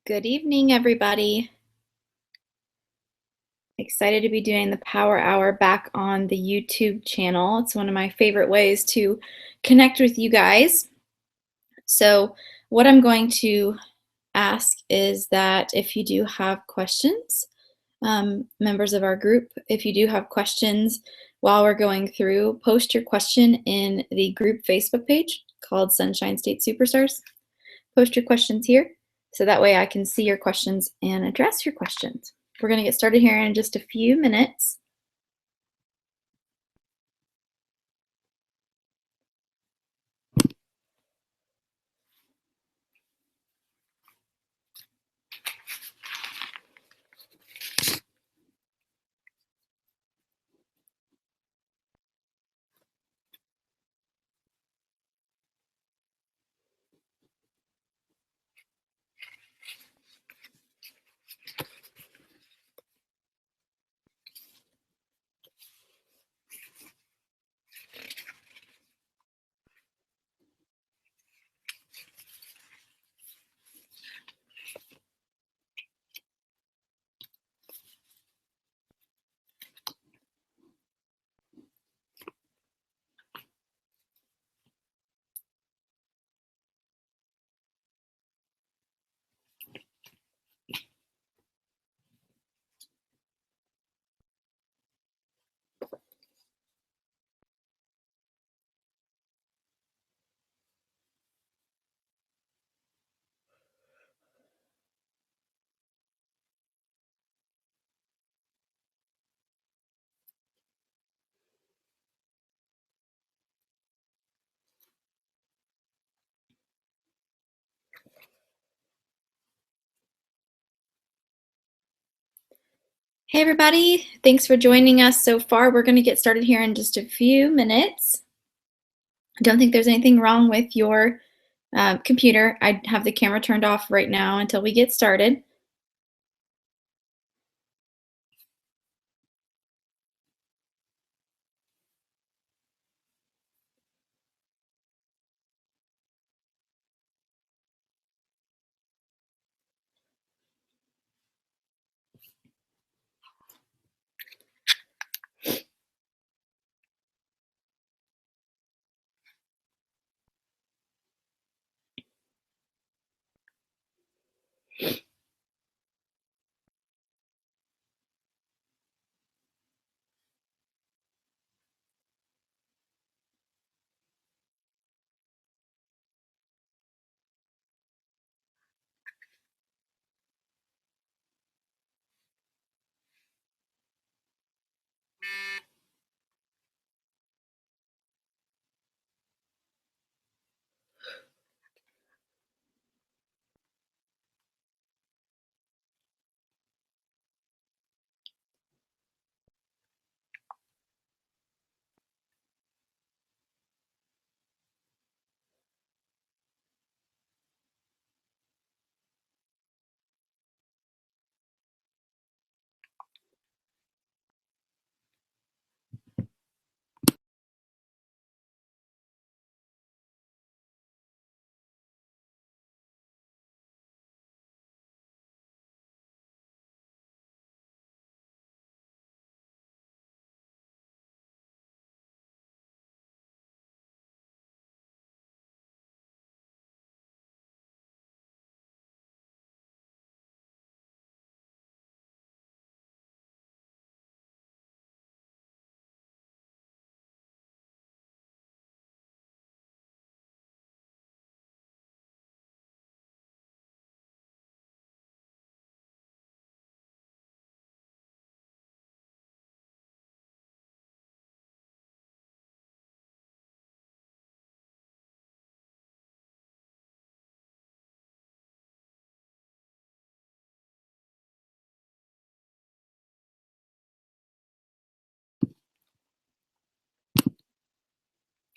Good evening, everybody. Excited to be doing the Power Hour back on the YouTube channel. It's one of my favorite ways to connect with you guys. So, what I'm going to ask is that if you do have questions, members of our group, if you do have questions while we're going through, post your question in the group Facebook page called Sunshine State Superstars. Post your questions here so that way I can see your questions and address your questions. We're going to get started here in just a few minutes. Hey everybody, thanks for joining us so far. We're going to get started here in just a few minutes. I don't think there's anything wrong with your computer. I have the camera turned off right now until we get started.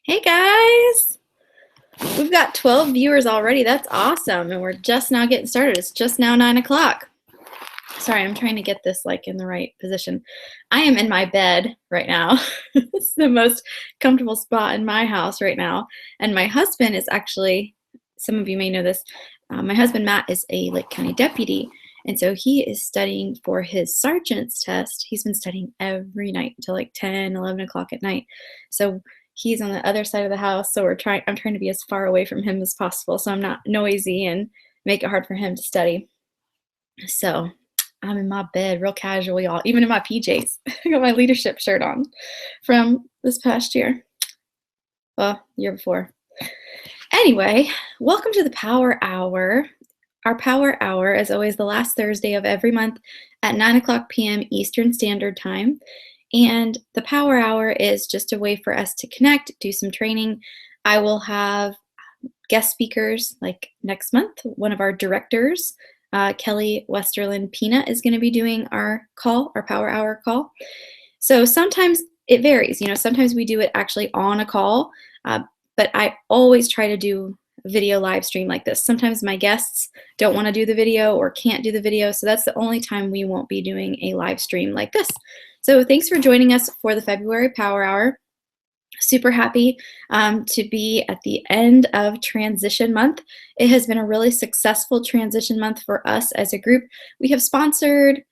Hey guys! We've got 12 viewers already. That's awesome. And we're just now getting started. It's just now 9 o'clock. Sorry, I'm trying to get this like in the right position. I am in my bed right now. It's the most comfortable spot in my house right now. And my husband is actually, some of you may know this, my husband Matt is a Lake County deputy, and so he is studying for his sergeant's test. He's been studying every night until like 10, 11 o'clock at night. So he's on the other side of the house. So I'm trying to be as far away from him as possible so I'm not noisy and make it hard for him to study. So I'm in my bed, real casual, y'all, even in my PJs. I got my leadership shirt on from this past year. Well, year before. Anyway, welcome to the Power Hour. Our Power Hour is always the last Thursday of every month at 9 p.m. Eastern Standard Time. And the Power Hour is just a way for us to connect, do some training. I will have guest speakers like next month. One of our directors, Kelly Westerland Pina, is going to be doing our Power Hour call. So sometimes it varies. Sometimes we do it actually on a call, but I always try to do a video live stream like this. Sometimes my guests don't want to do the video or can't do the video, so that's the only time we won't be doing a live stream like this. So thanks for joining us for the February Power Hour. Super happy to be at the end of transition month. It has been a really successful transition month for us as a group. We have sponsored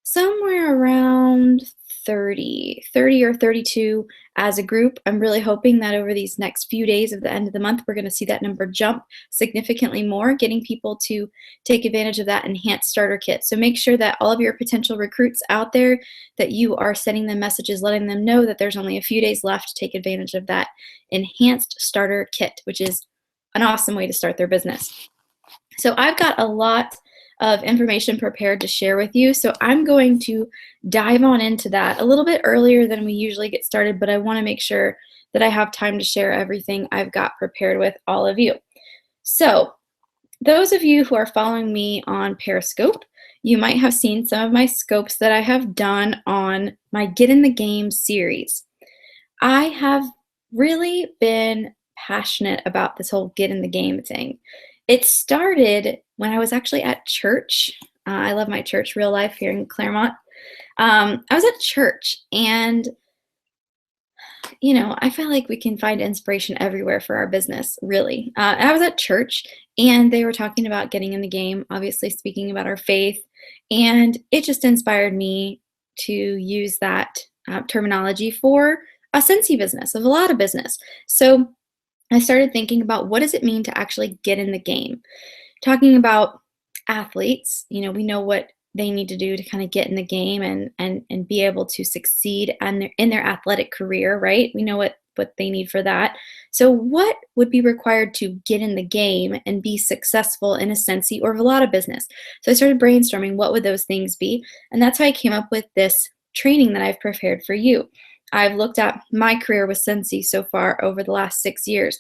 somewhere around 30 or 32 as a group. I'm really hoping that over these next few days of the end of the month, we're going to see that number jump significantly more, getting people to take advantage of that enhanced starter kit. So make sure that all of your potential recruits out there, that you are sending them messages, letting them know that there's only a few days left to take advantage of that enhanced starter kit, which is an awesome way to start their business. So I've got a lot of information prepared to share with you. So I'm going to dive on into that a little bit earlier than we usually get started, but I want to make sure that I have time to share everything I've got prepared with all of you. So those of you who are following me on Periscope, you might have seen some of my scopes that I have done on my Get in the Game series. I have really been passionate about this whole Get in the Game thing. It started when I was actually at church. I love my church, Real Life, here in Claremont. I was at church, and I feel like we can find inspiration everywhere for our business, really. I was at church, and they were talking about getting in the game, obviously speaking about our faith, and it just inspired me to use that terminology for a Scentsy business, of a lot of business. So I started thinking about, what does it mean to actually get in the game? Talking about athletes, we know what they need to do to kind of get in the game and be able to succeed in their athletic career, right? We know what they need for that. So what would be required to get in the game and be successful in a Scentsy or Velada business? So I started brainstorming, what would those things be? And that's how I came up with this training that I've prepared for you. I've looked at my career with Scentsy so far over the last 6 years.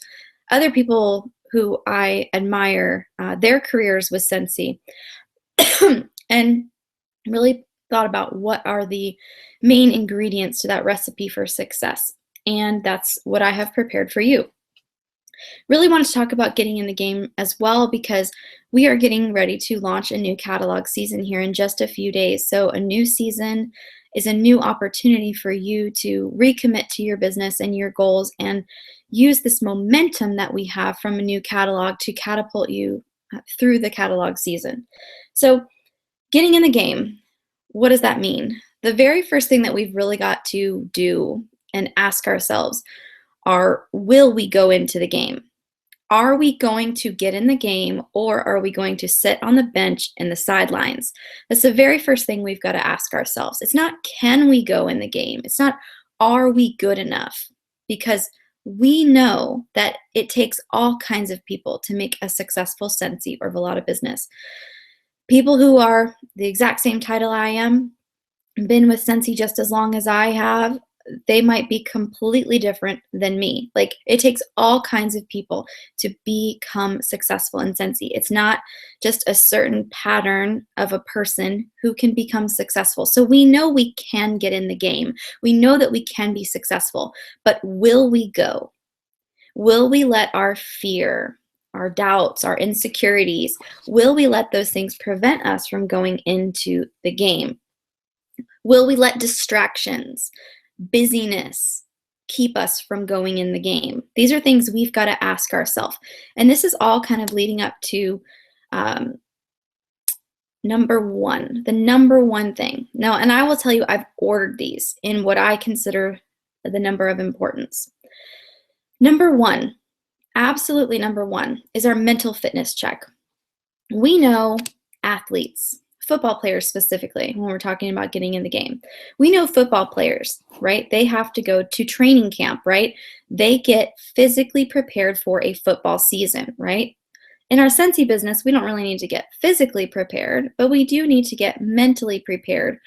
Other people who I admire, their careers with Scentsy, and really thought about what are the main ingredients to that recipe for success. And that's what I have prepared for you. Really wanted to talk about getting in the game as well, because we are getting ready to launch a new catalog season here in just a few days. So a new season is a new opportunity for you to recommit to your business and your goals and use this momentum that we have from a new catalog to catapult you through the catalog season. So getting in the game, what does that mean? The very first thing that we've really got to do and ask ourselves are, will we go into the game? Are we going to get in the game, or are we going to sit on the bench in the sidelines? That's the very first thing we've got to ask ourselves. It's not, can we go in the game? It's not, are we good enough? Because we know that it takes all kinds of people to make a successful Scentsy or Velada business. People who are the exact same title I am, been with Scentsy just as long as I have, they might be completely different than me. Like, it takes all kinds of people to become successful in Scentsy. It's not just a certain pattern of a person who can become successful. So we know we can get in the game. We know that we can be successful, but will we go? Will we let our fear, our doubts, our insecurities, will we let those things prevent us from going into the game? Will we let distractions, busyness, keep us from going in the game? These are things we've got to ask ourselves. And this is all kind of leading up to Um, the number one thing. Now, and I will tell you, I've ordered these in what I consider the number of importance. Number one, absolutely number one, is our mental fitness check. We know athletes, football players specifically, when we're talking about getting in the game. We know football players, right? They have to go to training camp, right? They get physically prepared for a football season, right? In our Scentsy business, we don't really need to get physically prepared, but we do need to get mentally prepared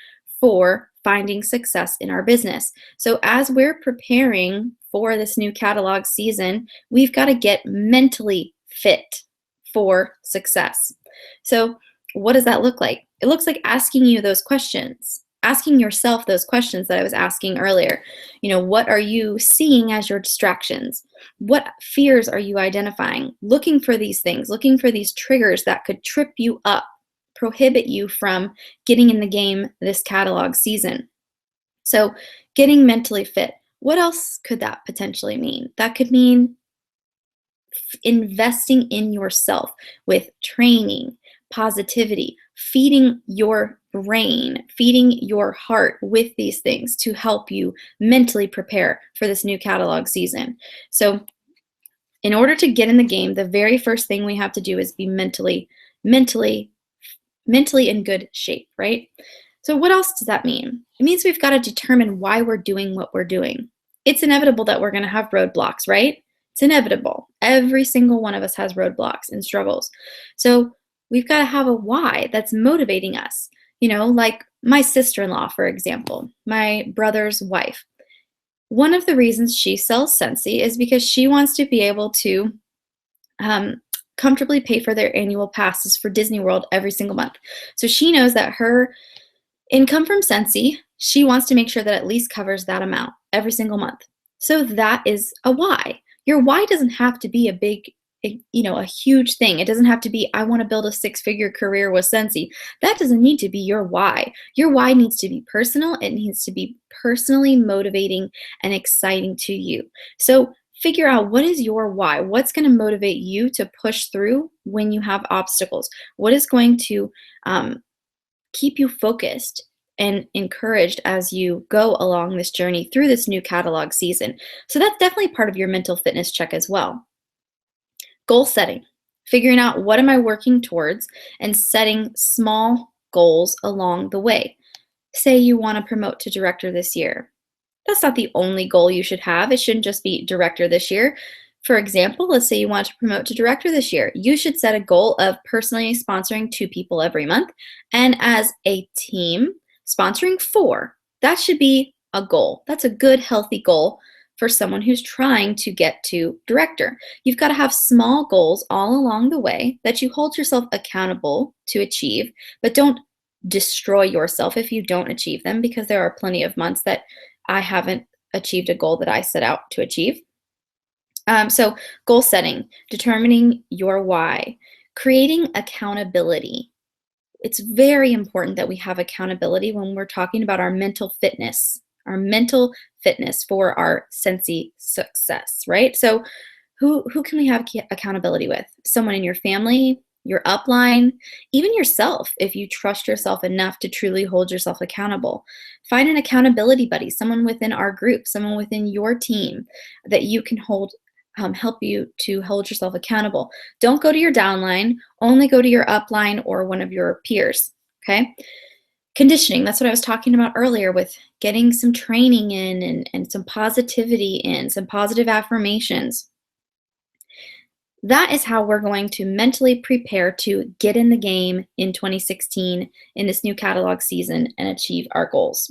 for finding success in our business. So as we're preparing for this new catalog season, we've got to get mentally fit for success. So what does that look like? It looks like asking you those questions, asking yourself those questions that I was asking earlier. What are you seeing as your distractions? What fears are you identifying? Looking for these things, looking for these triggers that could trip you up, prohibit you from getting in the game this catalog season. So getting mentally fit. What else could that potentially mean? That could mean investing in yourself with training, positivity, feeding your brain, feeding your heart with these things to help you mentally prepare for this new catalog season. So in order to get in the game, the very first thing we have to do is be mentally in good shape, right? So what else does that mean? It means we've got to determine why we're doing what we're doing. It's inevitable that we're going to have roadblocks, right? It's inevitable. Every single one of us has roadblocks and struggles. So we've got to have a why that's motivating us. Like my sister-in-law, for example, my brother's wife. One of the reasons she sells Scentsy is because she wants to be able to comfortably pay for their annual passes for Disney World every single month. So she knows that her income from Scentsy, she wants to make sure that at least covers that amount every single month. So that is a why. Your why doesn't have to be a huge thing. It doesn't have to be, I want to build a 6-figure career with Scentsy. That doesn't need to be your why. Your why needs to be personal. It needs to be personally motivating and exciting to you. So figure out, what is your why? What's going to motivate you to push through when you have obstacles? What is going to keep you focused and encouraged as you go along this journey through this new catalog season? So that's definitely part of your mental fitness check as well. Goal setting, figuring out what am I working towards and setting small goals along the way. Say you want to promote to director this year. That's not the only goal you should have. It shouldn't just be director this year. For example, let's say you want to promote to director this year. You should set a goal of personally sponsoring 2 people every month, and as a team, sponsoring 4. That should be a goal. That's a good, healthy goal for someone who's trying to get to director. You've got to have small goals all along the way that you hold yourself accountable to achieve, but don't destroy yourself if you don't achieve them, because there are plenty of months that I haven't achieved a goal that I set out to achieve. So goal setting, determining your why, creating accountability. It's very important that we have accountability when we're talking about our mental fitness for our Scentsy success, right? So who can we have accountability with? Someone in your family, your upline, even yourself, if you trust yourself enough to truly hold yourself accountable. Find an accountability buddy, someone within our group, someone within your team that you can help you to hold yourself accountable. Don't go to your downline, only go to your upline or one of your peers, okay? Conditioning, that's what I was talking about earlier with getting some training in and some positivity in, some positive affirmations. That is how we're going to mentally prepare to get in the game in 2016 in this new catalog season and achieve our goals.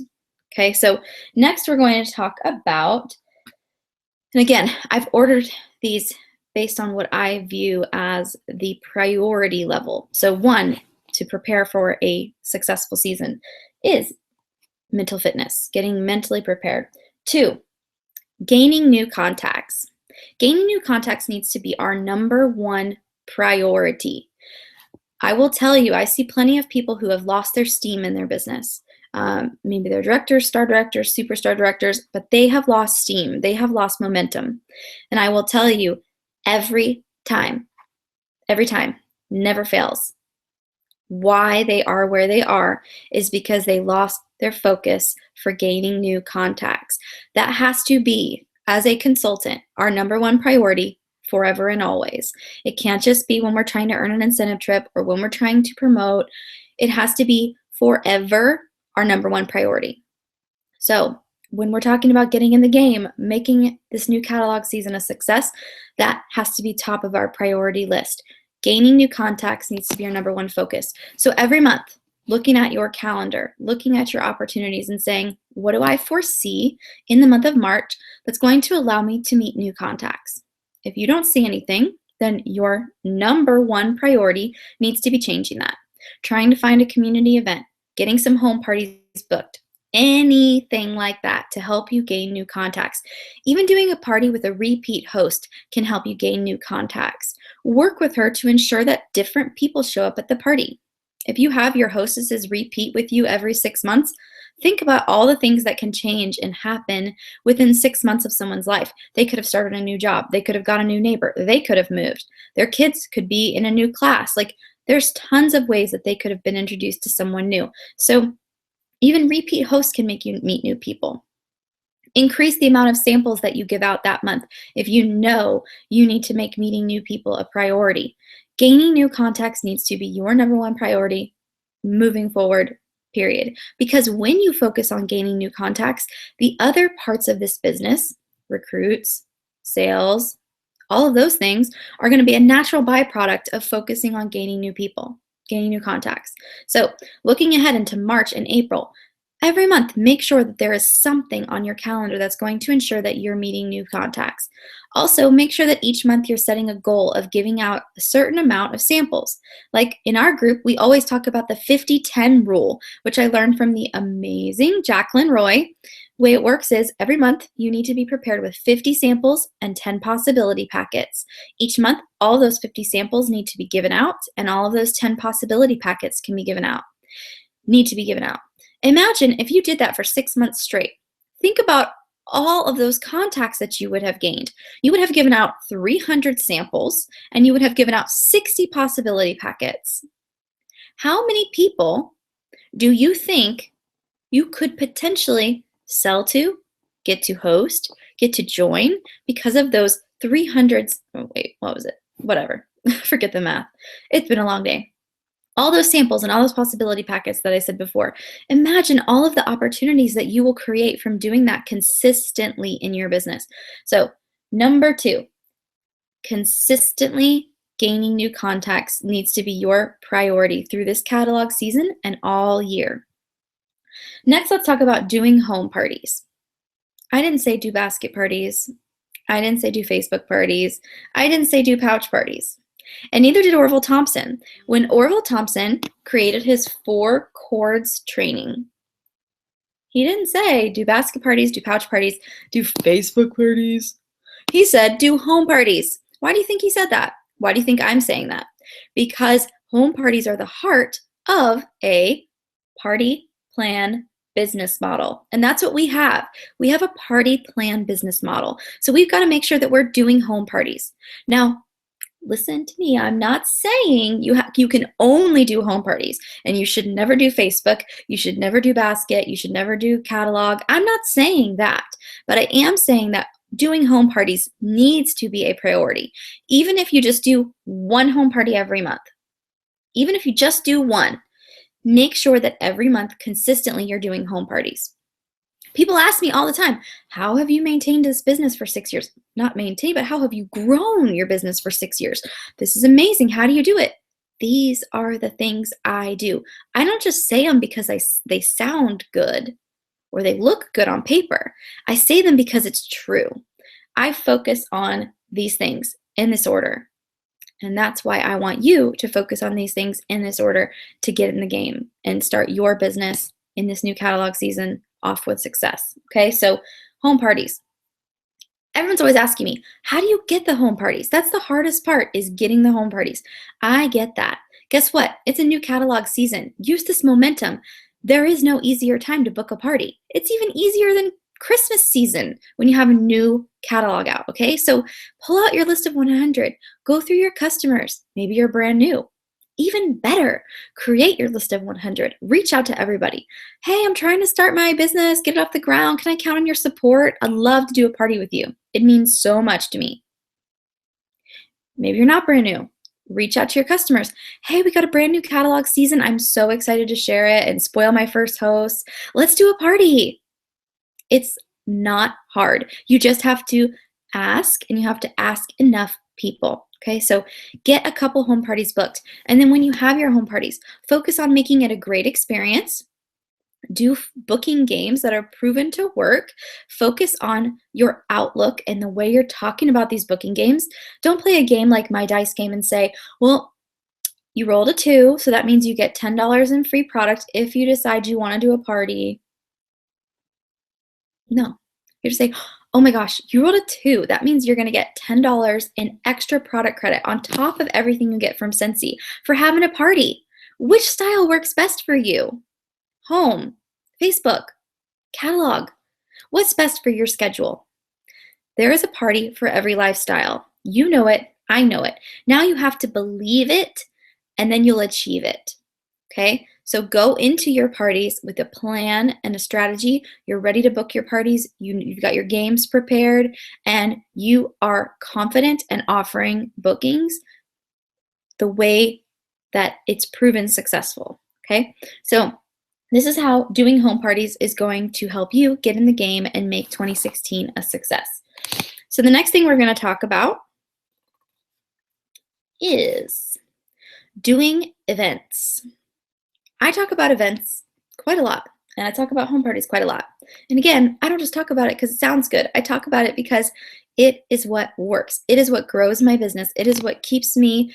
Okay, so next we're going to talk about, and again, I've ordered these based on what I view as the priority level. So 1, to prepare for a successful season is mental fitness, getting mentally prepared. 2, gaining new contacts. Gaining new contacts needs to be our number 1 priority. I will tell you, I see plenty of people who have lost their steam in their business. Maybe they're directors, star directors, superstar directors, but they have lost steam. They have lost momentum. And I will tell you, every time, never fails. Why they are where they are is because they lost their focus for gaining new contacts. That has to be, as a consultant, our number one priority forever and always. It can't just be when we're trying to earn an incentive trip or when we're trying to promote. It has to be forever our number one priority. So, when we're talking about getting in the game, making this new catalog season a success, that has to be top of our priority list. Gaining new contacts needs to be our number one focus. So, every month, looking at your calendar, looking at your opportunities, and saying, what do I foresee in the month of March that's going to allow me to meet new contacts? If you don't see anything, then your number one priority needs to be changing that. Trying to find a community event, getting some home parties booked, anything like that to help you gain new contacts. Even doing a party with a repeat host can help you gain new contacts. Work with her to ensure that different people show up at the party. If you have your hostesses repeat with you every 6 months, think about all the things that can change and happen within 6 months of someone's life. They could have started a new job. They could have got a new neighbor. They could have moved. Their kids could be in a new class. Like, there's tons of ways that they could have been introduced to someone new. So even repeat hosts can make you meet new people. Increase the amount of samples that you give out that month if you know you need to make meeting new people a priority. Gaining new contacts needs to be your number one priority moving forward, period. Because when you focus on gaining new contacts, the other parts of this business, recruits, sales, all of those things are going to be a natural byproduct of focusing on gaining new people, gaining new contacts. So, looking ahead into March and April, every month, make sure that there is something on your calendar that's going to ensure that you're meeting new contacts. Also, make sure that each month you're setting a goal of giving out a certain amount of samples. Like in our group, we always talk about the 50-10 rule, which I learned from the amazing Jacqueline Roy. The way it works is every month you need to be prepared with 50 samples and 10 possibility packets. Each month, all those 50 samples need to be given out, and all of those 10 possibility packets can be given out. Need to be given out. Imagine if you did that for 6 months straight. Think about all of those contacts that you would have gained. You would have given out 300 samples, and you would have given out 60 possibility packets. How many people do you think you could potentially sell to, get to host, get to join because of those 300? Oh, wait, what was it? Whatever. Forget the math. It's been a long day. All those samples and all those possibility packets that I said before. Imagine all of the opportunities that you will create from doing that consistently in your business. So, number 2, consistently gaining new contacts needs to be your priority through this catalog season and all year. Next, let's talk about doing home parties. I didn't say do basket parties. I didn't say do Facebook parties. I didn't say do pouch parties. And neither did Orville Thompson. When Orville Thompson created his 4 chords training, he didn't say do basket parties, do pouch parties, do Facebook parties. He said do home parties. Why do you think he said that? Why do you think I'm saying that? Because home parties are the heart of a party plan business model. And that's what we have. We have a party plan business model. So we've got to make sure that we're doing home parties. Now, listen to me. I'm not saying you can only do home parties and you should never do Facebook. You should never do basket. You should never do catalog. I'm not saying that, but I am saying that doing home parties needs to be a priority. Even if you just do one home party every month, even if you just do one, make sure that every month consistently you're doing home parties. People ask me all the time, how have you maintained this business for 6 years? Not maintained, but how have you grown your business for 6 years? This is amazing. How do you do it? These are the things I do. I don't just say them because they sound good or they look good on paper. I say them because it's true. I focus on these things in this order. And that's why I want you to focus on these things in this order to get in the game and start your business in this new catalog season off with success. Okay, so home parties. Everyone's always asking me, how do you get the home parties? That's the hardest part, is getting the home parties. I get that. Guess what? It's a new catalog season. Use this momentum. There is no easier time to book a party. It's even easier than Christmas season when you have a new catalog out, okay? So pull out your list of 100. Go through your customers. Maybe you're brand new. Even better, create your list of 100. Reach out to everybody. Hey, I'm trying to start my business, get it off the ground. Can I count on your support? I'd love to do a party with you. It means so much to me. Maybe you're not brand new. Reach out to your customers. Hey, we got a brand new catalog season. I'm so excited to share it and spoil my first host. Let's do a party. It's not hard. You just have to ask, and you have to ask enough people. Okay, so get a couple home parties booked. And then when you have your home parties, focus on making it a great experience. Do booking games that are proven to work. Focus on your outlook and the way you're talking about these booking games. Don't play a game like my dice game and say, well, you rolled a 2, so that means you get $10 in free product if you decide you want to do a party. No. You just say, oh my gosh, you rolled a 2. That means you're going to get $10 in extra product credit on top of everything you get from Scentsy for having a party. Which style works best for you? Home, Facebook, catalog. What's best for your schedule? There is a party for every lifestyle. You know it. I know it. Now you have to believe it, and then you'll achieve it. Okay? So go into your parties with a plan and a strategy. You're ready to book your parties. You've got your games prepared, and you are confident and offering bookings the way that it's proven successful. Okay? So this is how doing home parties is going to help you get in the game and make 2016 a success. So the next thing we're going to talk about is doing events. I talk about events quite a lot, and I talk about home parties quite a lot. And again, I don't just talk about it because it sounds good. I talk about it because it is what works. It is what grows my business. It is what keeps me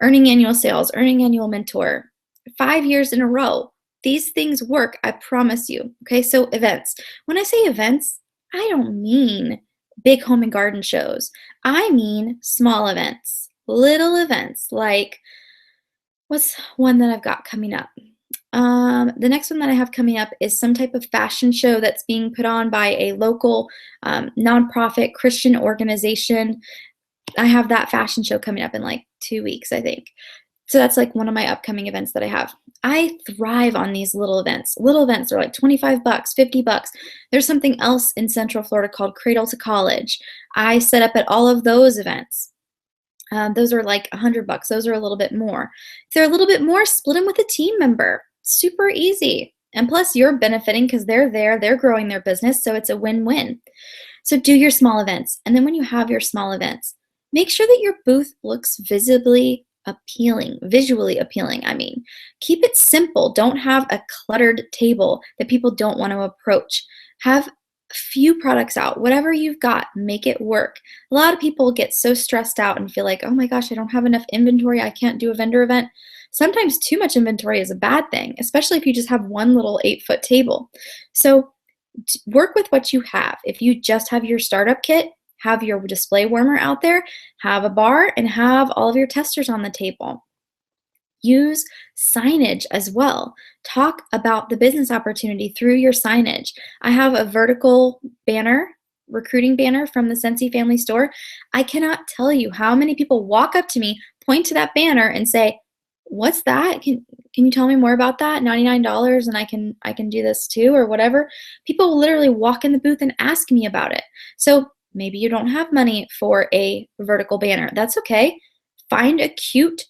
earning annual sales, earning annual mentor 5 years in a row. These things work, I promise you. Okay, so events. When I say events, I don't mean big home and garden shows. I mean small events, little events like, what's one that I've got coming up? The next one that I have coming up is some type of fashion show that's being put on by a local nonprofit Christian organization. I have that fashion show coming up in like 2 weeks, I think. So that's like one of my upcoming events that I have. I thrive on these little events. Little events are like 25 bucks, 50 bucks. There's something else in Central Florida called Cradle to College. I set up at all of those events. Those are like 100 bucks. Those are a little bit more. If they're a little bit more, split them with a team member. Super easy. And plus you're benefiting because they're there, they're growing their business, so it's a win-win. So do your small events. And then when you have your small events, make sure that your booth looks visually appealing. I mean. Keep it simple. Don't have a cluttered table that people don't want to approach. Have a few products out. Whatever you've got, make it work. A lot of people get so stressed out and feel like, oh my gosh, I don't have enough inventory. I can't do a vendor event. Sometimes too much inventory is a bad thing, especially if you just have one little 8-foot table. So work with what you have. If you just have your startup kit, have your display warmer out there, have a bar, and have all of your testers on the table. Use signage as well. Talk about the business opportunity through your signage. I have a vertical banner, recruiting banner from the Scentsy family store. I cannot tell you how many people walk up to me, point to that banner, and say, what's that? Can you tell me more about that? $99 and I can do this too, or whatever. People will literally walk in the booth and ask me about it. So maybe you don't have money for a vertical banner. That's okay. Find a cute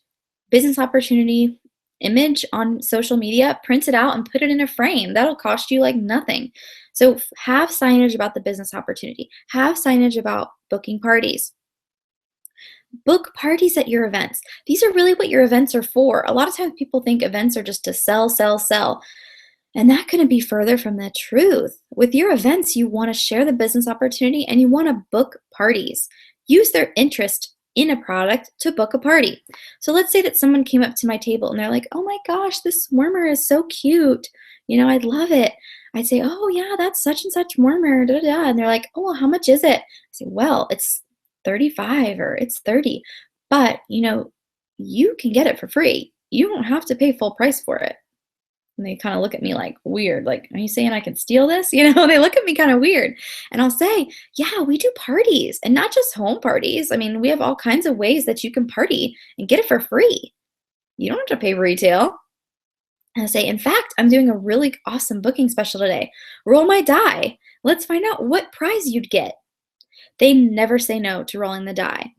business opportunity image on social media, print it out and put it in a frame. That'll cost you like nothing. So have signage about the business opportunity. Have signage about booking parties. Book parties at your events. These are really what your events are for. A lot of times people think events are just to sell, sell, sell. And that couldn't be further from the truth. With your events, you want to share the business opportunity and you want to book parties. Use their interest in a product to book a party. So let's say that someone came up to my table and they're like, oh my gosh, this warmer is so cute. You know, I'd love it. I'd say, oh yeah, that's such and such warmer. Da, da, da. And they're like, oh, well, how much is it? I say, well, it's 35 or it's 30. But, you know, you can get it for free. You don't have to pay full price for it. And they kind of look at me like weird, like, are you saying I can steal this? You know, they look at me kind of weird. And I'll say, yeah, we do parties and not just home parties. I mean, we have all kinds of ways that you can party and get it for free. You don't have to pay retail. And I say, in fact, I'm doing a really awesome booking special today. Roll my die. Let's find out what prize you'd get. They never say no to rolling the die.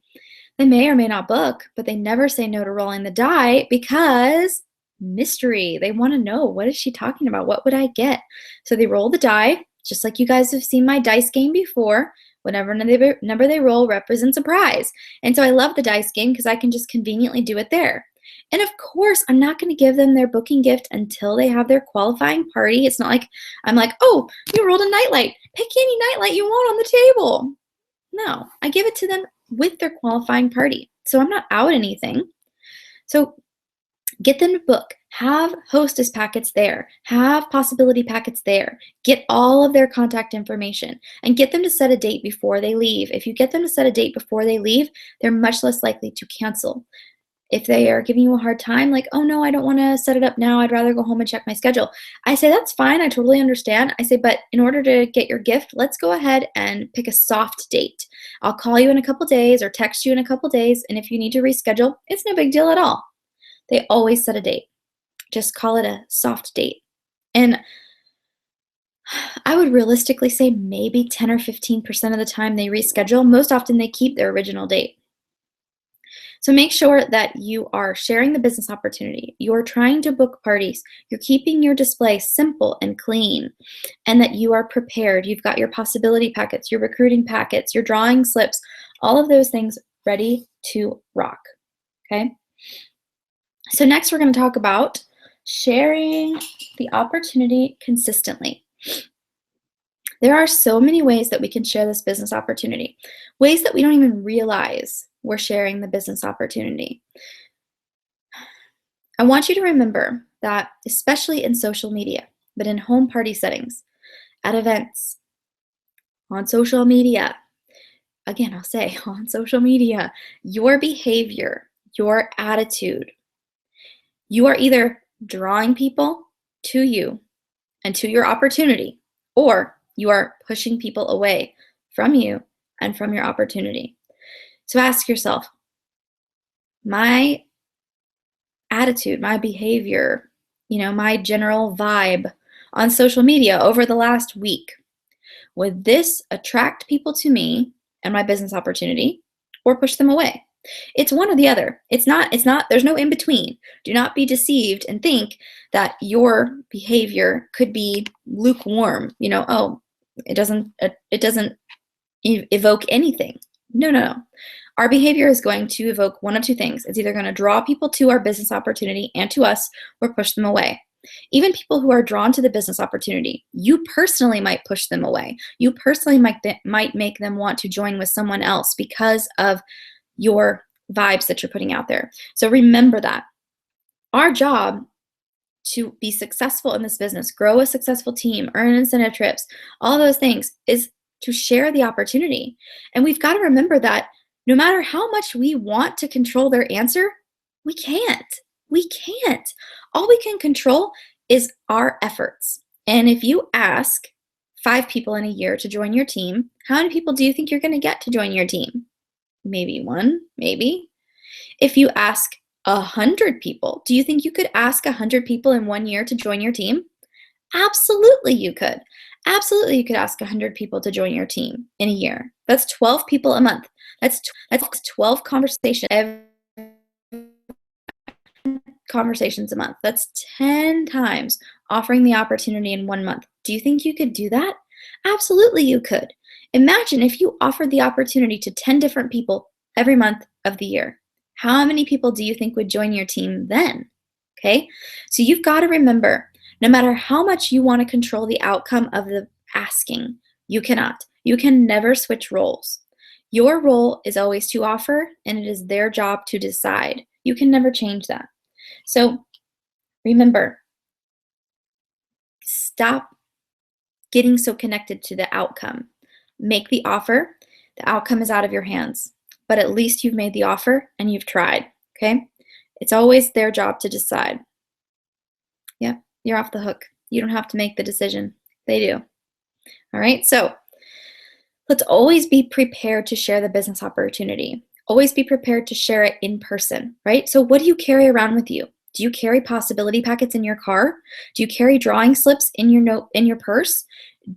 They may or may not book, but they never say no to rolling the die because mystery. They want to know, what is she talking about? What would I get? So they roll the die, just like you guys have seen my dice game before. Whatever number they roll represents a prize. And so I love the dice game because I can just conveniently do it there. And of course, I'm not going to give them their booking gift until they have their qualifying party. It's not like I'm like, oh, you rolled a nightlight. Pick any nightlight you want on the table. No, I give it to them with their qualifying party. So I'm not out anything. So get them to book. Have hostess packets there. Have possibility packets there. Get all of their contact information and get them to set a date before they leave. If you get them to set a date before they leave, they're much less likely to cancel. If they are giving you a hard time, like, oh no, I don't want to set it up now, I'd rather go home and check my schedule, I say, that's fine, I totally understand. I say, but in order to get your gift, let's go ahead and pick a soft date. I'll call you in a couple days or text you in a couple days, and if you need to reschedule, it's no big deal at all. They always set a date. Just call it a soft date. And I would realistically say maybe 10 or 15% of the time they reschedule. Most often they keep their original date. So make sure that you are sharing the business opportunity. You're trying to book parties. You're keeping your display simple and clean, and that you are prepared. You've got your possibility packets, your recruiting packets, your drawing slips, all of those things ready to rock. Okay? So next we're going to talk about sharing the opportunity consistently. There are so many ways that we can share this business opportunity, ways that we don't even realize we're sharing the business opportunity. I want you to remember that, especially in social media, but in home party settings, at events, on social media, again, I'll say on social media, your behavior, your attitude, you are either drawing people to you and to your opportunity, or you are pushing people away from you and from your opportunity. So ask yourself, my attitude, my behavior, my general vibe on social media over the last week, would this attract people to me and my business opportunity, or push them away? It's one or the other. It's not, there's no in between. Do not be deceived and think that your behavior could be lukewarm. Oh, it doesn't evoke anything. No. Our behavior is going to evoke one of two things. It's either going to draw people to our business opportunity and to us, or push them away. Even people who are drawn to the business opportunity, you personally might push them away. You personally might make them want to join with someone else because of your vibes that you're putting out there. So remember that. Our job to be successful in this business, grow a successful team, earn incentive trips, all those things, is to share the opportunity. And we've got to remember that no matter how much we want to control their answer, we can't. We can't. All we can control is our efforts. And if you ask 5 people in a year to join your team, how many people do you think you're going to get to join your team? Maybe 1, maybe. If you ask 100 people, do you think you could ask 100 people in 1 year to join your team? Absolutely you could. Absolutely you could ask 100 people to join your team in a year. That's 12 people a month. That's 12 conversations a month. That's 10 times offering the opportunity in 1 month. Do you think you could do that? Absolutely you could. Imagine if you offered the opportunity to 10 different people every month of the year. How many people do you think would join your team then? Okay, so you've got to remember, no matter how much you want to control the outcome of the asking, you cannot. You can never switch roles. Your role is always to offer, and it is their job to decide. You can never change that. So remember, stop getting so connected to the outcome. Make the offer. The outcome is out of your hands, but at least you've made the offer and you've tried, okay? It's always their job to decide. Yep, you're off the hook. You don't have to make the decision. They do. All right, so let's always be prepared to share the business opportunity. Always be prepared to share it in person, right? So what do you carry around with you? Do you carry possibility packets in your car? Do you carry drawing slips in your purse?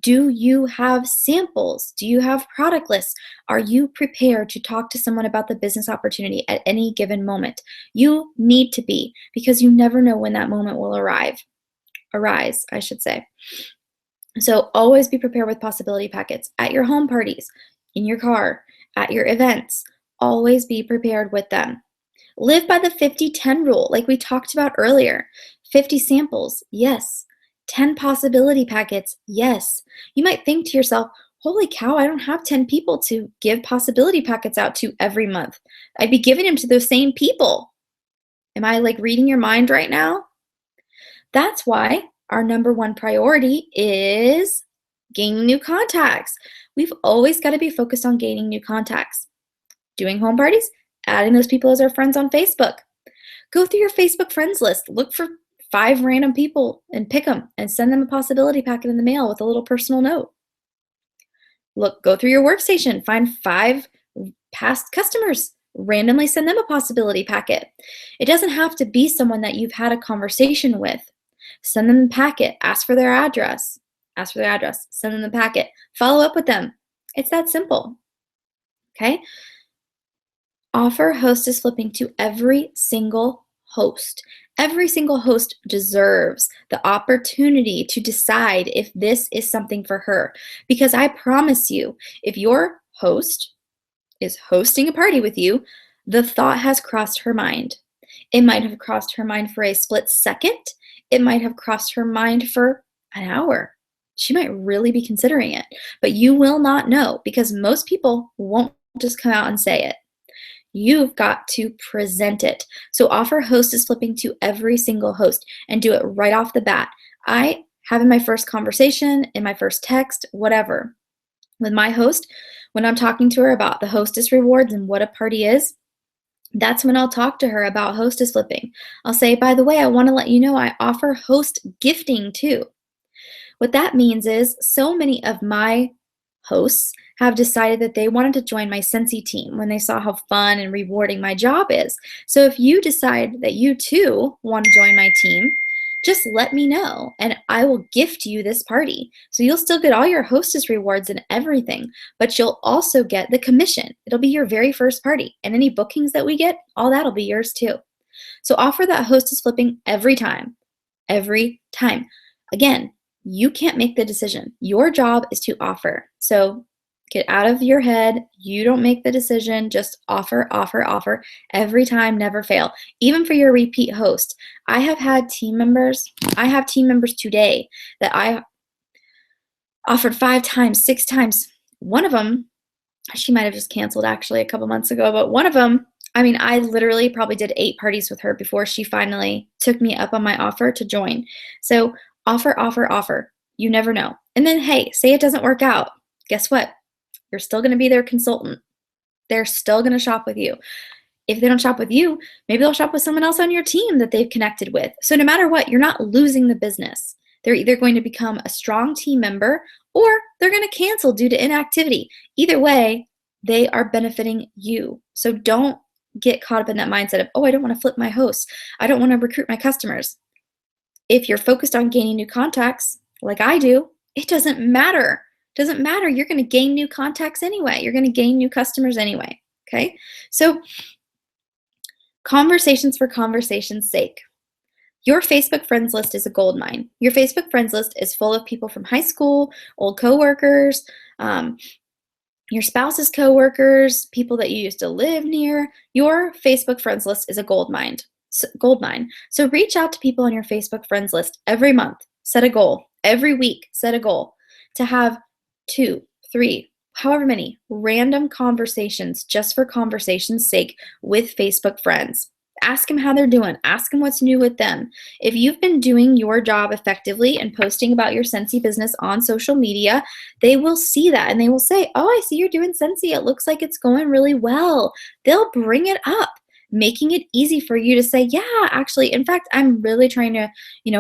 Do you have samples? Do you have product lists? Are you prepared to talk to someone about the business opportunity at any given moment? You need to be, because you never know when that moment will arise, I should say. So always be prepared with possibility packets at your home parties, in your car, at your events. Always be prepared with them. Live by the 50-10 rule, like we talked about earlier. 50 samples, yes. 10 possibility packets, yes. You might think to yourself, holy cow, I don't have 10 people to give possibility packets out to every month. I'd be giving them to those same people. Am I like reading your mind right now? That's why our number one priority is gaining new contacts. We've always got to be focused on gaining new contacts. Doing home parties, adding those people as our friends on Facebook. Go through your Facebook friends list. Look for 5 random people and pick them and send them a possibility packet in the mail with a little personal note. Go through your workstation. Find 5 past customers. Randomly send them a possibility packet. It doesn't have to be someone that you've had a conversation with. Send them the packet. Ask for their address. Send them the packet. Follow up with them. It's that simple. Okay? Offer hostess flipping to every single host. Every single host deserves the opportunity to decide if this is something for her. Because I promise you, if your host is hosting a party with you, the thought has crossed her mind. It might have crossed her mind for a split second. It might have crossed her mind for an hour. She might really be considering it, but you will not know, because most people won't just come out and say it. You've got to present it. So offer hostess flipping to every single host and do it right off the bat. I have in my first conversation, in my first text, whatever, with my host, when I'm talking to her about the hostess rewards and what a party is, that's when I'll talk to her about hostess flipping. I'll say, by the way, I want to let you know I offer host gifting too. What that means is so many of my hosts have decided that they wanted to join my Scentsy team when they saw how fun and rewarding my job is. So if you decide that you too want to join my team, just let me know and I will gift you this party. So you'll still get all your hostess rewards and everything, but you'll also get the commission. It'll be your very first party, and any bookings that we get, all that'll be yours too. So offer that hostess flipping every time. Every time. Again, you can't make the decision. Your job is to offer. So get out of your head. You don't make the decision. Just offer, offer, offer every time. Never fail. Even for your repeat host. I have team members today that I offered 5 times, 6 times. One of them, she might have just canceled actually a couple months ago, but one of them, I literally probably did 8 parties with her before she finally took me up on my offer to join. So offer, offer, offer. You never know. And then, hey, say it doesn't work out. Guess what? You're still going to be their consultant. They're still going to shop with you. If they don't shop with you, maybe they'll shop with someone else on your team that they've connected with. So no matter what, you're not losing the business. They're either going to become a strong team member or they're going to cancel due to inactivity. Either way, they are benefiting you. So don't get caught up in that mindset of, oh, I don't want to flip my hosts. I don't want to recruit my customers. If you're focused on gaining new contacts, like I do, it doesn't matter. It doesn't matter. You're going to gain new contacts anyway. You're going to gain new customers anyway. Okay? So conversations for conversation's sake. Your Facebook friends list is a gold mine. Your Facebook friends list is full of people from high school, old coworkers, your spouse's coworkers, people that you used to live near. Your Facebook friends list is a gold mine. So reach out to people on your Facebook friends list every month. Set a goal. Every week, set a goal to have 2, 3, however many random conversations just for conversation's sake with Facebook friends. Ask them how they're doing. Ask them what's new with them. If you've been doing your job effectively and posting about your Scentsy business on social media, they will see that and they will say, oh, I see you're doing Scentsy. It looks like it's going really well. They'll bring it up. making it easy for you to say, yeah, actually, in fact, I'm really trying to,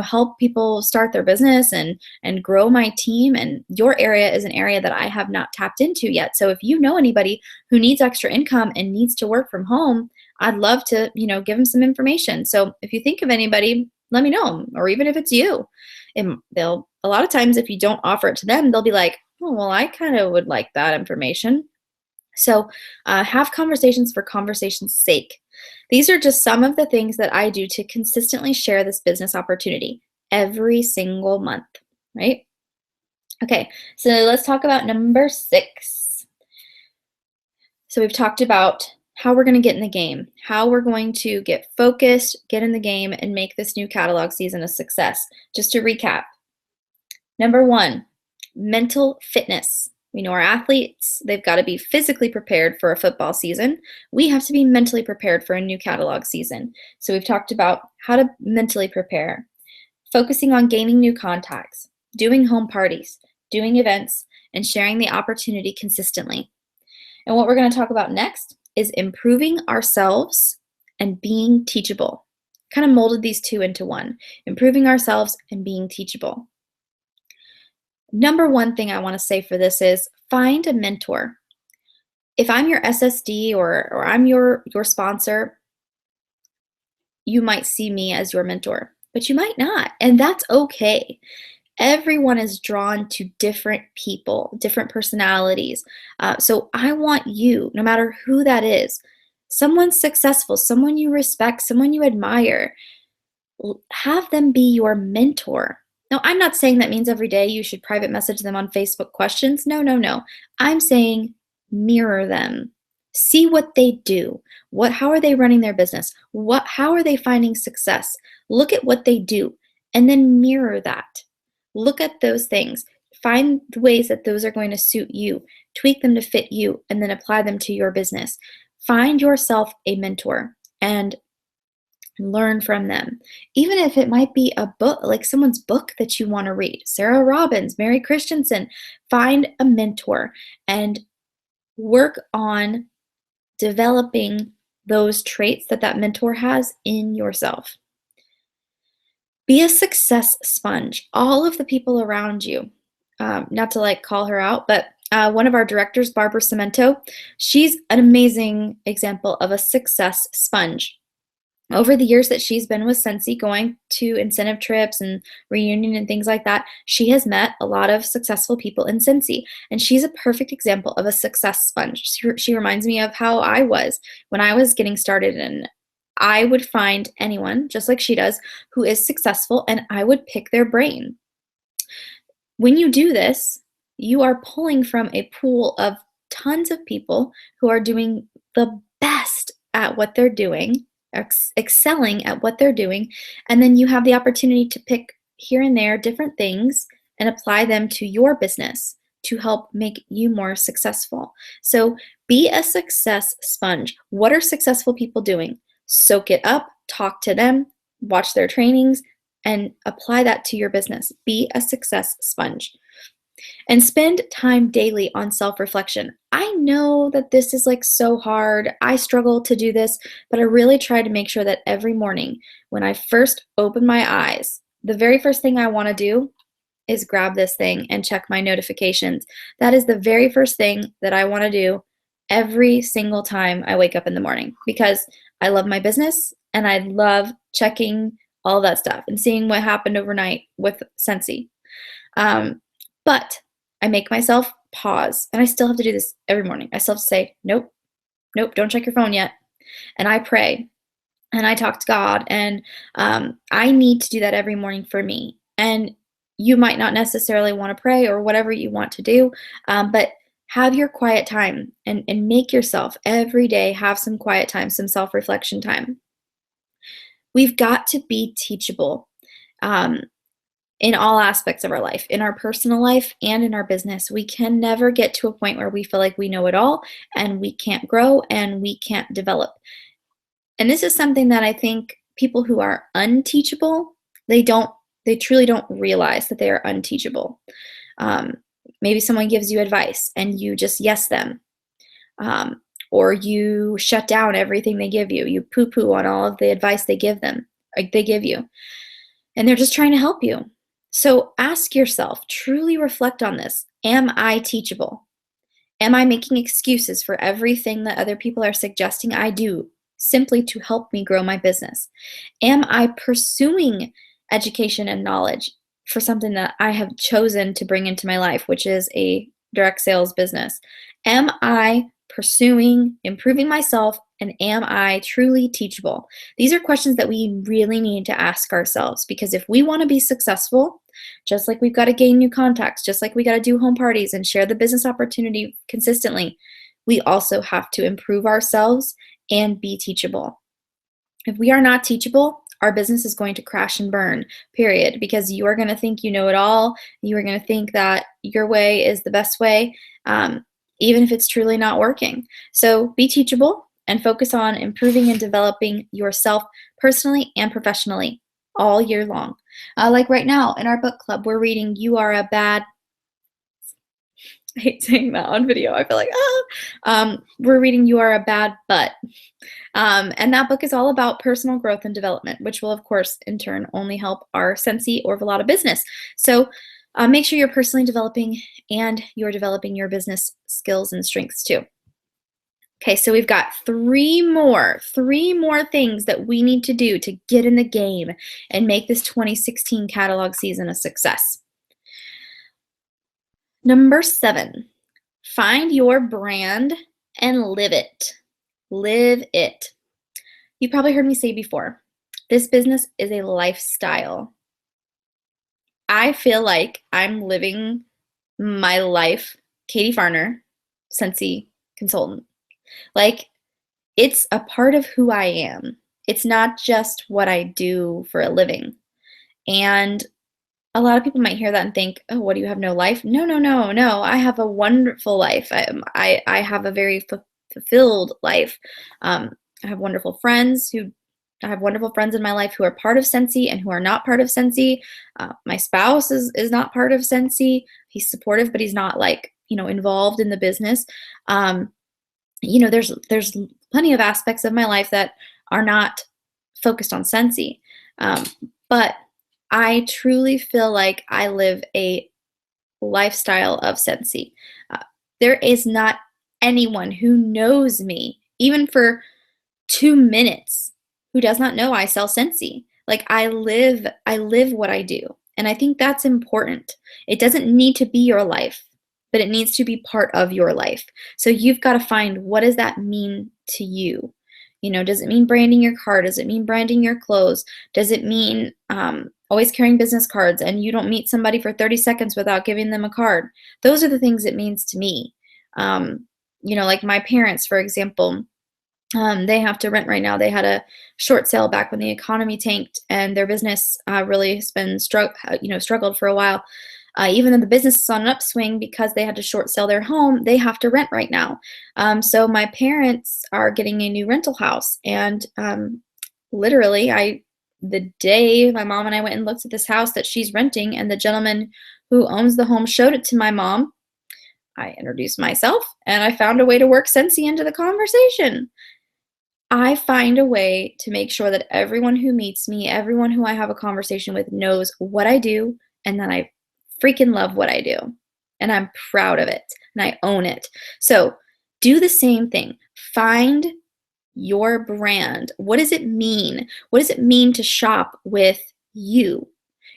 help people start their business and grow my team. And your area is an area that I have not tapped into yet. So if you know anybody who needs extra income and needs to work from home, I'd love to, give them some information. So if you think of anybody, let me know, or even if it's you. And they'll, a lot of times, if you don't offer it to them, they'll be like, oh, well, I kind of would like that information. So have conversations for conversation's sake. These are just some of the things that I do to consistently share this business opportunity every single month, right? Okay, so let's talk about number 6. So we've talked about how we're going to get in the game, how we're going to get focused, get in the game, and make this new catalog season a success. Just to recap, number 1, mental fitness. We know our athletes, they've got to be physically prepared for a football season. We have to be mentally prepared for a new catalog season. So we've talked about how to mentally prepare, focusing on gaining new contacts, doing home parties, doing events, and sharing the opportunity consistently. And what we're going to talk about next is improving ourselves and being teachable. Kind of molded these two into one, improving ourselves and being teachable. Number 1 thing I want to say for this is find a mentor. If I'm your SSD or I'm your sponsor, you might see me as your mentor, but you might not, and that's okay. Everyone is drawn to different people, different personalities. So I want you, no matter who that is, someone successful, someone you respect, someone you admire, have them be your mentor. Now, I'm not saying that means every day you should private message them on Facebook questions. No, no, no. I'm saying mirror them. See what they do. How are they running their business? How are they finding success? Look at what they do and then mirror that. Look at those things. Find the ways that those are going to suit you. Tweak them to fit you and then apply them to your business. Find yourself a mentor and learn from them. Even if it might be a book, like someone's book that you want to read. Sarah Robbins, Mary Christensen. Find a mentor and work on developing those traits that mentor has in yourself. Be a success sponge. All of the people around you, not to call her out, but one of our directors, Barbara Cemento, she's an amazing example of a success sponge. Over the years that she's been with Scentsy, going to incentive trips and reunion and things like that, she has met a lot of successful people in Scentsy, and she's a perfect example of a success sponge. She reminds me of how I was when I was getting started, and I would find anyone, just like she does, who is successful, and I would pick their brain. When you do this, you are pulling from a pool of tons of people who are doing the best at what they're doing, excelling at what they're doing, and then you have the opportunity to pick here and there different things and apply them to your business to help make you more successful. So be a success sponge. What are successful people doing? Soak it up, talk to them, watch their trainings, and apply that to your business. Be a success sponge. And spend time daily on self-reflection. I know that this is so hard. I struggle to do this, but I really try to make sure that every morning when I first open my eyes, the very first thing I want to do is grab this thing and check my notifications. That is the very first thing that I want to do every single time I wake up in the morning, because I love my business and I love checking all that stuff and seeing what happened overnight with Scentsy. But I make myself pause, and I still have to do this every morning. I still have to say, nope, nope, don't check your phone yet. And I pray, and I talk to God, and I need to do that every morning for me. And you might not necessarily want to pray or whatever you want to do, but have your quiet time and make yourself every day have some quiet time, some self-reflection time. We've got to be teachable. In all aspects of our life, in our personal life and in our business. We can never get to a point where we feel like we know it all and we can't grow and we can't develop. And this is something that I think people who are unteachable, they truly don't realize that they are unteachable. Maybe someone gives you advice and you just yes them. or you shut down everything they give you. You poo-poo on all of the advice they give them, like they give you, and they're just trying to help you. So ask yourself, truly reflect on this. Am I teachable? Am I making excuses for everything that other people are suggesting I do simply to help me grow my business? Am I pursuing education and knowledge for something that I have chosen to bring into my life, which is a direct sales business? Am I pursuing improving myself, and am I truly teachable? These are questions that we really need to ask ourselves, because if we want to be successful, just like we've got to gain new contacts, just like we got to do home parties and share the business opportunity consistently, we also have to improve ourselves and be teachable. If we are not teachable, our business is going to crash and burn, period, because you are going to think you know it all. You are going to think that your way is the best way, even if it's truly not working. So be teachable and focus on improving and developing yourself personally and professionally all year long. Like right now in our book club, we're reading You Are a Bad, I hate saying that on video. I feel like, we're reading You Are a Bad But. And that book is all about personal growth and development, which will, of course, in turn, only help our Scentsy or Velada business. So make sure you're personally developing and you're developing your business skills and strengths too. Okay, so we've got three more things that we need to do to get in the game and make this 2016 catalog season a success. Number 7, find your brand and live it. Live it. You probably heard me say before, this business is a lifestyle. I feel like I'm living my life, Katie Farner, Scentsy consultant. Like, it's a part of who I am. It's not just what I do for a living. And a lot of people might hear that and think, oh, what, do you have no life? No, no, no, no. I have a wonderful life. I have a very fulfilled life. I have wonderful friends I have wonderful friends in my life who are part of Scentsy and who are not part of Scentsy. My spouse is not part of Scentsy. He's supportive, but he's not, like, involved in the business. There's plenty of aspects of my life that are not focused on Scentsy. But I truly feel like I live a lifestyle of Scentsy. There is not anyone who knows me, even for 2 minutes, who does not know I sell Scentsy. Like, I live what I do. And I think that's important. It doesn't need to be your life, but it needs to be part of your life. So you've got to find, what does that mean to you? Does it mean branding your car? Does it mean branding your clothes? Does it mean always carrying business cards and you don't meet somebody for 30 seconds without giving them a card? Those are the things it means to me. Like my parents, for example, they have to rent right now. They had a short sale back when the economy tanked, and their business really has been struggled for a while. Even though the business is on an upswing, because they had to short sell their home, they have to rent right now. So my parents are getting a new rental house, and literally, the day my mom and I went and looked at this house that she's renting, and the gentleman who owns the home showed it to my mom, I introduced myself, and I found a way to work Scentsy into the conversation. I find a way to make sure that everyone who meets me, everyone who I have a conversation with, knows what I do, and that I freaking love what I do. And I'm proud of it, and I own it. So do the same thing. Find your brand. What does it mean? What does it mean to shop with you?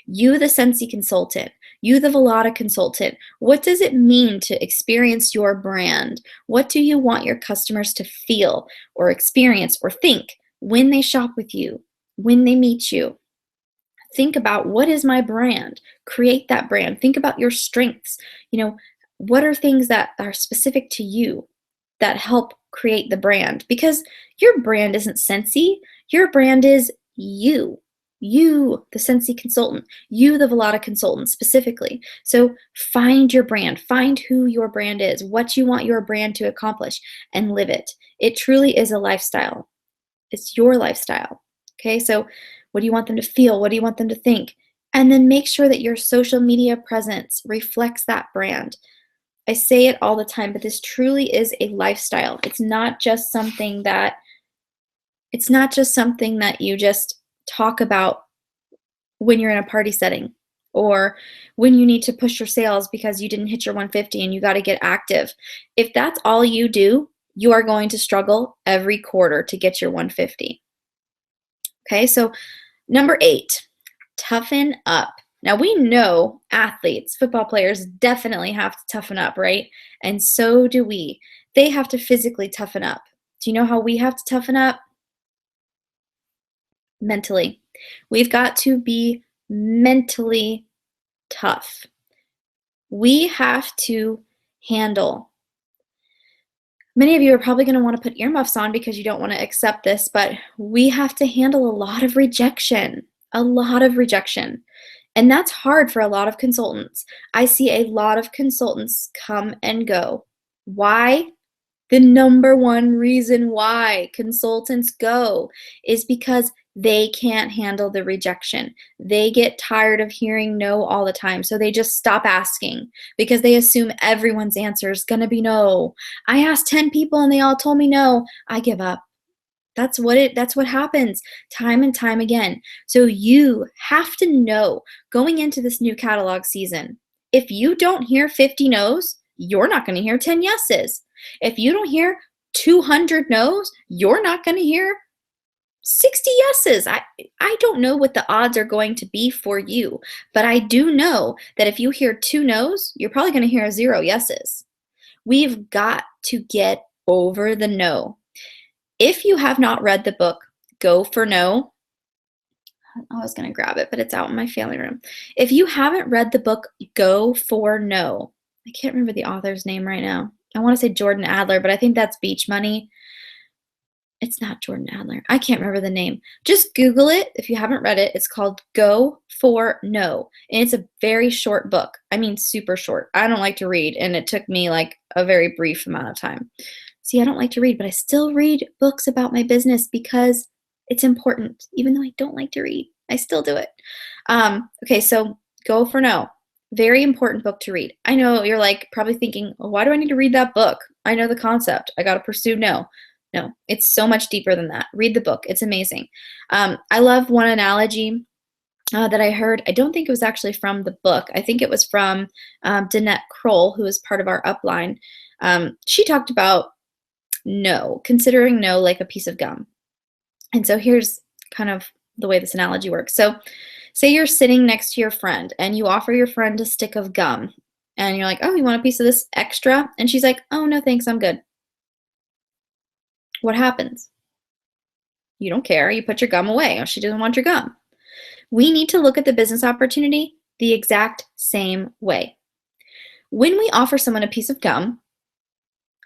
You, the Scentsy consultant. You, the Velada consultant. What does it mean to experience your brand? What do you want your customers to feel or experience or think when they shop with you, when they meet you? Think about, what is my brand? Create that brand. Think about your strengths. What are things that are specific to you that help create the brand? Because your brand isn't Scentsy. Your brand is you. You, the Scentsy consultant. You, the Velada consultant, specifically. So find your brand. Find who your brand is, what you want your brand to accomplish, and live it. It truly is a lifestyle. It's your lifestyle. Okay, so what do you want them to feel? What do you want them to think? And then make sure that your social media presence reflects that brand. I say it all the time, but this truly is a lifestyle. It's not just something that you just talk about when you're in a party setting or when you need to push your sales because you didn't hit your 150 and you got to get active. If that's all you do, you are going to struggle every quarter to get your 150. Okay, so number 8, toughen up. Now we know athletes, football players definitely have to toughen up, right? And so do we. They have to physically toughen up. Do you know how we have to toughen up? Mentally. We've got to be mentally tough. We have to handle. Many of you are probably going to want to put earmuffs on because you don't want to accept this, but we have to handle a lot of rejection, a lot of rejection. And that's hard for a lot of consultants. I see a lot of consultants come and go. Why? The number one reason why consultants go is because they can't handle the rejection. They get tired of hearing no all the time, so they just stop asking because they assume everyone's answer is going to be no. I asked 10 people and they all told me no. I give up. That's what happens time and time again. So you have to know going into this new catalog season, if you don't hear 50 no's, you're not going to hear 10 yeses. If you don't hear 200 no's, you're not going to hear 60 yeses. I don't know what the odds are going to be for you, but I do know that if you hear 2 no's, you're probably going to hear 0 yeses. We've got to get over the no. If you have not read the book, Go for No, I was going to grab it, but it's out in my family room. If you haven't read the book, Go for No, I can't remember the author's name right now. I want to say Jordan Adler, but I think that's Beach Money. It's not Jordan Adler. I can't remember the name. Just Google it if you haven't read it. It's called Go for No. And it's a very short book. I mean, super short. I don't like to read, and it took me like a very brief amount of time. See, I don't like to read, but I still read books about my business because it's important. Even though I don't like to read, I still do it. Okay, so Go for No. Very important book to read. I know you're like probably thinking, well, why do I need to read that book? I know the concept. I got to pursue no. No, it's so much deeper than that. Read the book. It's amazing. I love one analogy that I heard. I don't think it was actually from the book. I think it was from Danette Kroll, who is part of our upline. She talked about no, considering no like a piece of gum. And so here's kind of the way this analogy works. So say you're sitting next to your friend and you offer your friend a stick of gum and you're like, oh, you want a piece of this extra? And she's like, oh, no, thanks, I'm good. What happens? You don't care. You put your gum away. Or she doesn't want your gum. We need to look at the business opportunity the exact same way. When we offer someone a piece of gum,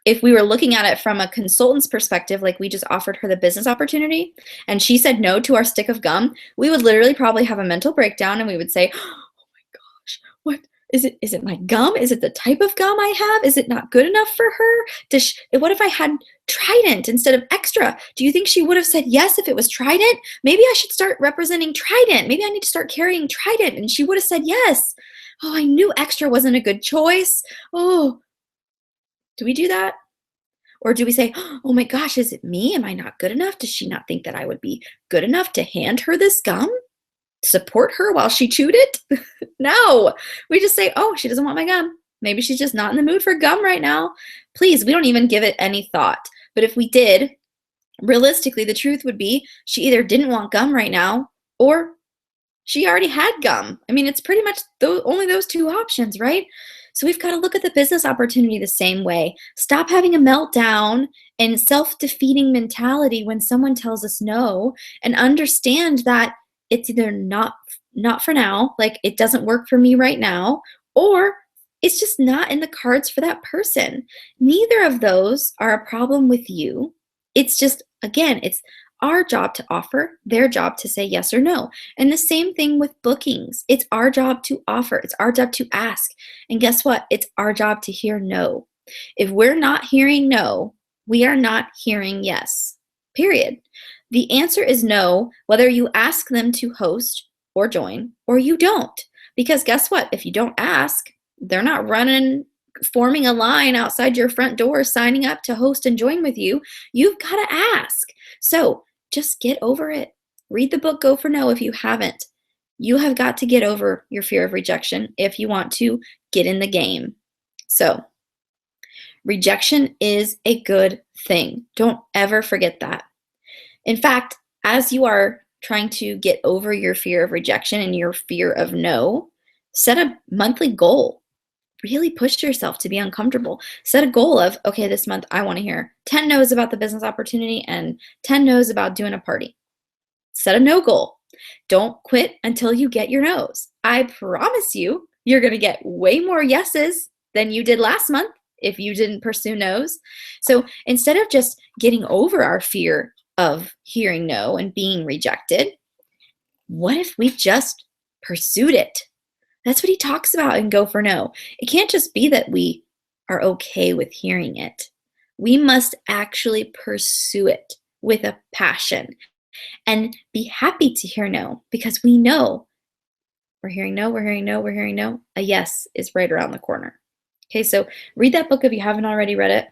if we were looking at it from a consultant's perspective, like we just offered her the business opportunity, and she said no to our stick of gum, we would literally probably have a mental breakdown and we would say, oh my gosh, what? Is it my gum? Is it the type of gum I have? Is it not good enough for her? What if I had Trident instead of Extra? Do you think she would have said yes if it was Trident? Maybe I should start representing Trident. Maybe I need to start carrying Trident. And she would have said yes. Oh, I knew Extra wasn't a good choice. Oh, do we do that? Or do we say, oh my gosh, is it me? Am I not good enough? Does she not think that I would be good enough to hand her this gum? Support her while she chewed it? No, we just say, oh, she doesn't want my gum. Maybe she's just not in the mood for gum right now. Please, we don't even give it any thought. But if we did, realistically, the truth would be she either didn't want gum right now or she already had gum. I mean, it's pretty much only those 2 options, right? So we've got to look at the business opportunity the same way. Stop having a meltdown and self-defeating mentality when someone tells us no, and understand that it's either not for now, like it doesn't work for me right now, or it's just not in the cards for that person. Neither of those are a problem with you. It's just, again, it's our job to offer, their job to say yes or no. And the same thing with bookings. It's our job to offer. It's our job to ask. And guess what? It's our job to hear no. If we're not hearing no, we are not hearing yes. Period. The answer is no, whether you ask them to host or join or you don't. Because guess what? If you don't ask, they're not running forming a line outside your front door, signing up to host and join with you, you've got to ask. So just get over it. Read the book Go for No if you haven't. You have got to get over your fear of rejection if you want to get in the game. So, rejection is a good thing. Don't ever forget that. In fact, as you are trying to get over your fear of rejection and your fear of no, set a monthly goal. Really push yourself to be uncomfortable. Set a goal of, okay, this month I want to hear 10 no's about the business opportunity and 10 no's about doing a party. Set a no goal. Don't quit until you get your no's. I promise you, you're going to get way more yeses than you did last month if you didn't pursue no's. So instead of just getting over our fear of hearing no and being rejected, what if we just pursued it? That's what he talks about in Go for No. It can't just be that we are okay with hearing it. We must actually pursue it with a passion and be happy to hear no, because we know we're hearing no, we're hearing no, we're hearing no. A yes is right around the corner. Okay, so read that book if you haven't already read it.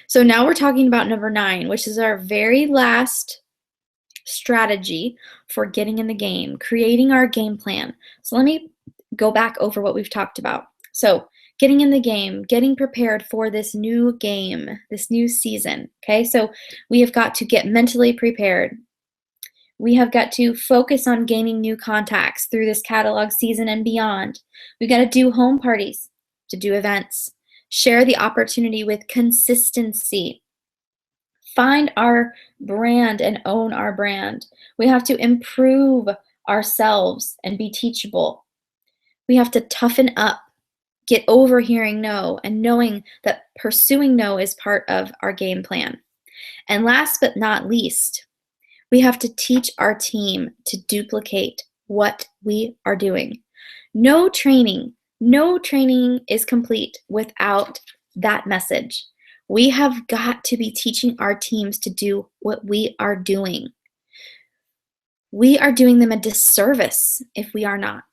So now we're talking about number 9, which is our very last strategy for getting in the game, creating our game plan. So let me go back over what we've talked about. So getting in the game, getting prepared for this new game, this new season. Okay, so we have got to get mentally prepared. We have got to focus on gaining new contacts through this catalog season and beyond. We've got to do home parties, to do events, share the opportunity with consistency. Find our brand and own our brand. We have to improve ourselves and be teachable. We have to toughen up, get over hearing no, and knowing that pursuing no is part of our game plan. And last but not least, we have to teach our team to duplicate what we are doing. No training is complete without that message. We have got to be teaching our teams to do what we are doing. We are doing them a disservice if we are not.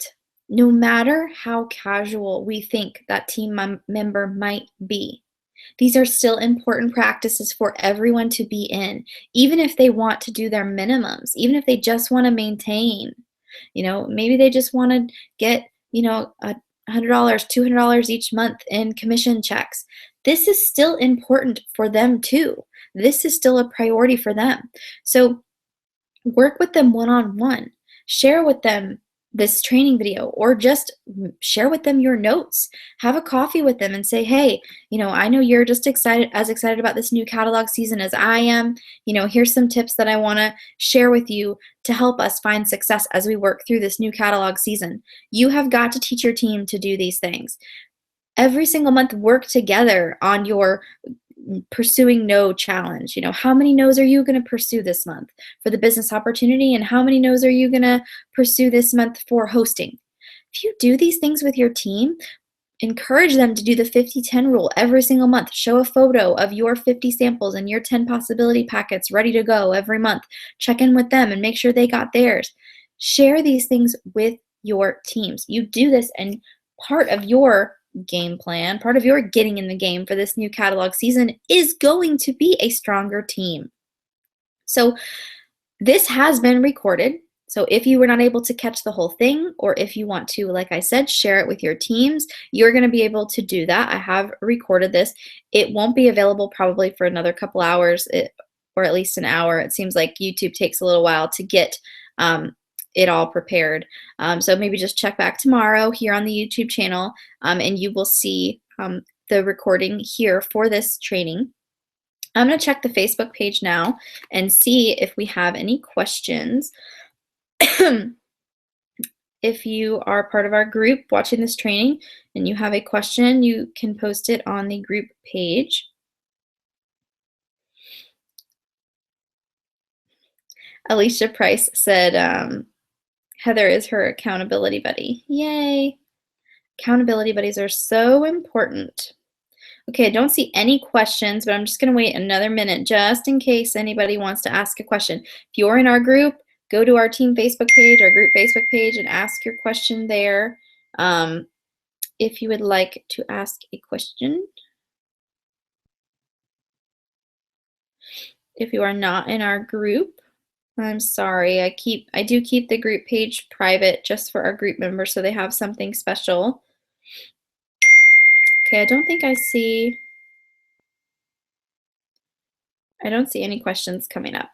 No matter how casual we think that team member might be, these are still important practices for everyone to be in, even if they want to do their minimums, even if they just want to maintain. Maybe they just want to get, $100, $200 each month in commission checks. This is still important for them too. This is still a priority for them. So work with them one-on-one. Share with them this training video, or just share with them your notes. Have a coffee with them and say, hey, I know you're just excited about this new catalog season as I am. Here's some tips that I want to share with you to help us find success as we work through this new catalog season. You have got to teach your team to do these things. Every single month, work together on your pursuing no challenge. How many no's are you going to pursue this month for the business opportunity, and how many no's are you going to pursue this month for hosting? If you do these things with your team, encourage them to do the 50-10 rule every single month. Show a photo of your 50 samples and your 10 possibility packets ready to go every month. Check in with them and make sure they got theirs. Share these things with your teams. You do this, and part of your game plan, part of your getting in the game for this new catalog season is going to be a stronger team. So this has been recorded. So if you were not able to catch the whole thing, or if you want to, like I said, share it with your teams, you're going to be able to do that. I have recorded this. It won't be available probably for another couple hours, or at least an hour. It seems like YouTube takes a little while to get it all prepared. So maybe just check back tomorrow here on the YouTube channel, and you will see the recording here for this training. I'm going to check the Facebook page now and see if we have any questions. If you are part of our group watching this training and you have a question, you can post it on the group page. Alicia Price said, Heather is her accountability buddy. Yay! Accountability buddies are so important. Okay, I don't see any questions, but I'm just going to wait another minute just in case anybody wants to ask a question. If you're in our group, go to our team Facebook page, our group Facebook page, and ask your question there. if you would like to ask a question. If you are not in our group, I'm sorry. I do keep the group page private just for our group members so they have something special. Okay, I don't see any questions coming up.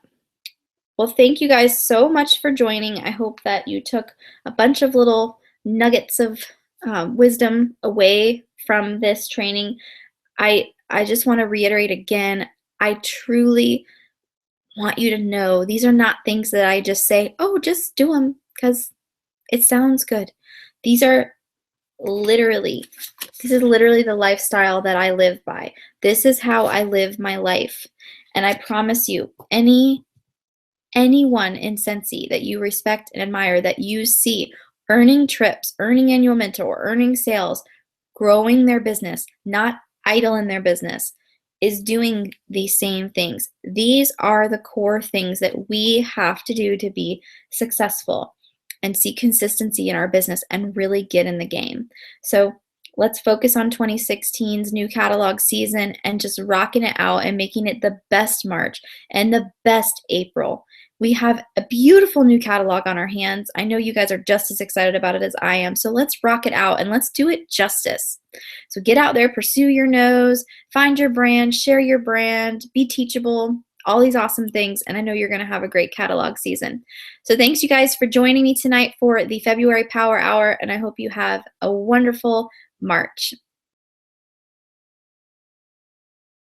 Well, thank you guys so much for joining. I hope that you took a bunch of little nuggets of wisdom away from this training. I just want to reiterate again, I truly want you to know these are not things that I just say, oh, just do them because it sounds good. These are literally, this is literally the lifestyle that I live by. This is how I live my life. And I promise you, anyone in Scentsy that you respect and admire, that you see earning trips, earning annual mentor, earning sales, growing their business, not idle in their business, is doing these same things. These are the core things that we have to do to be successful and see consistency in our business and really get in the game. So let's focus on 2016's new catalog season and just rocking it out and making it the best March and the best April. We have a beautiful new catalog on our hands. I know you guys are just as excited about it as I am. So let's rock it out and let's do it justice. So get out there, pursue your nose, find your brand, share your brand, be teachable, all these awesome things. And I know you're going to have a great catalog season. So thanks you guys for joining me tonight for the February Power Hour. And I hope you have a wonderful March.